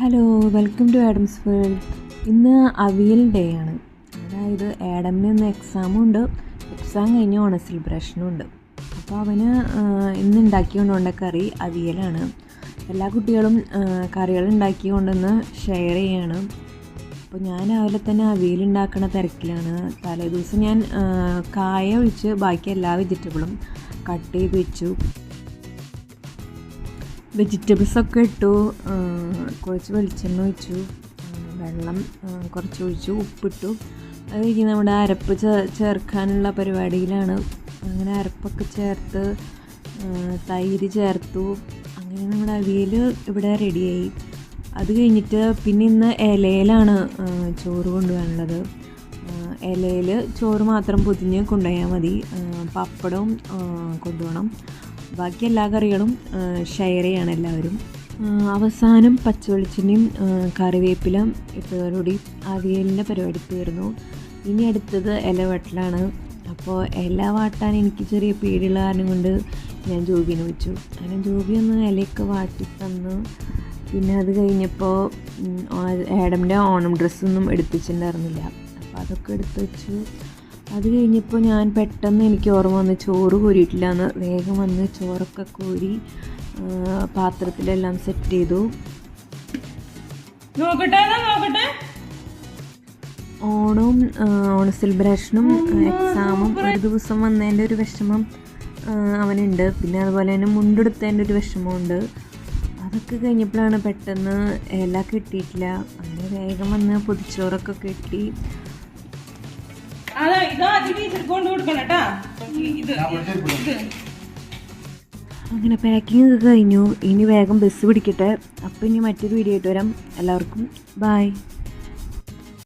Hello, welcome to Adams world. ഇന്ന് avial day ആണ്. അതായത് ആഡമിന് ഇന്ന് എക്സാമുണ്ട്. എക്സാം കഴിഞ്ഞ് ഓണ സെലിബ്രേഷനും ഉണ്ട്. അപ്പോൾ അവന് ഇന്ന് ഉണ്ടാക്കിക്കൊണ്ടുകൊണ്ട കറി അവിയലാണ്. എല്ലാ കുട്ടികളും കറികൾ ഉണ്ടാക്കിക്കൊണ്ടെന്ന് ഷെയർ ചെയ്യാണ്. അപ്പോൾ ഞാൻ രാവിലെ തന്നെ അവിയൽ ഉണ്ടാക്കുന്ന തിരക്കിലാണ്. തലേ ദിവസം ഞാൻ കായ ഒഴിച്ച് ബാക്കി എല്ലാ വെജിറ്റബിളും കട്ട് ചെയ്ത് വെച്ചു. വെജിറ്റബിൾസൊക്കെ ഇട്ടു, കുറച്ച് വെളിച്ചെണ്ണ ഒഴിച്ചു, വെള്ളം കുറച്ച് ഒഴിച്ചു, ഉപ്പിട്ടു. അത് കഴിഞ്ഞ് നമ്മുടെ അരപ്പ് ചേർക്കാനുള്ള പരിപാടിയിലാണ്. അങ്ങനെ അരപ്പൊക്കെ ചേർത്ത് തൈര് ചേർത്തു. അങ്ങനെ നമ്മുടെ അവിയൽ ഇവിടെ റെഡിയായി. അത് കഴിഞ്ഞിട്ട് പിന്നെ ഇന്ന് ഇലയിലാണ് ചോറ് കൊണ്ടുപോകാനുള്ളത്. ഇലയിൽ ചോറ് മാത്രം പൊതിഞ്ഞ് കൊണ്ടുപോയാൽ മതി. പപ്പടവും കൊണ്ടുപോകണം. ബാക്കി എല്ലാ കറികളും ഷെയർ ചെയ്യണം എല്ലാവരും. അവസാനം പച്ചവെളിച്ചെണ്ണയും കറിവേപ്പില ഇട്ടതോടുകൂടി അവിയലിൻ്റെ പരിപാടി തീർന്നു. ഇനി അടുത്തത് ഇല വെട്ടലാണ്. അപ്പോൾ ഇല വാട്ടാൻ എനിക്ക് ചെറിയ പേടിയുള്ള കാരണം കൊണ്ട് ഞാൻ ജോബിനെ വെച്ചു. അങ്ങനെ ജോബി ഒന്ന് ഇലയൊക്കെ വാട്ടി തന്നു. പിന്നെ അത് കഴിഞ്ഞപ്പോൾ ആഡമിൻ്റെ ഓണം ഡ്രസ്സൊന്നും എടുത്തിട്ടുണ്ടായിരുന്നില്ല. അപ്പോൾ അതൊക്കെ എടുത്ത് വെച്ചു. അത് കഴിഞ്ഞപ്പോൾ ഞാൻ പെട്ടെന്ന് എനിക്ക് ഓർമ്മ വന്ന് ചോറ് കോരിയിട്ടില്ല എന്ന്. വേഗം വന്ന് ചോറൊക്കെ കോരി പാത്രത്തിലെല്ലാം സെറ്റ് ചെയ്തു. ഓണവും ഓണ സെലിബ്രേഷനും എക്സാമും ഒരു ദിവസം വന്നതിൻ്റെ ഒരു വിഷമം അവനുണ്ട്. പിന്നെ അതുപോലെ തന്നെ മുണ്ടെടുത്തതിൻ്റെ ഒരു വിഷമമുണ്ട്. അതൊക്കെ കഴിഞ്ഞപ്പോഴാണ് പെട്ടെന്ന് ഇല കിട്ടിയിട്ടില്ല. അങ്ങനെ വേഗം വന്ന് പൊതിച്ചോറൊക്കെ കെട്ടി. അങ്ങനെ പാക്കിംഗ് ഒക്കെ കഴിഞ്ഞു. ഇനി വേഗം ബസ് പിടിക്കട്ടെ. അപ്പോൾ ഇനി മറ്റൊരു വീഡിയോ ആയിട്ട് വരാം. എല്ലാവർക്കും ബൈ.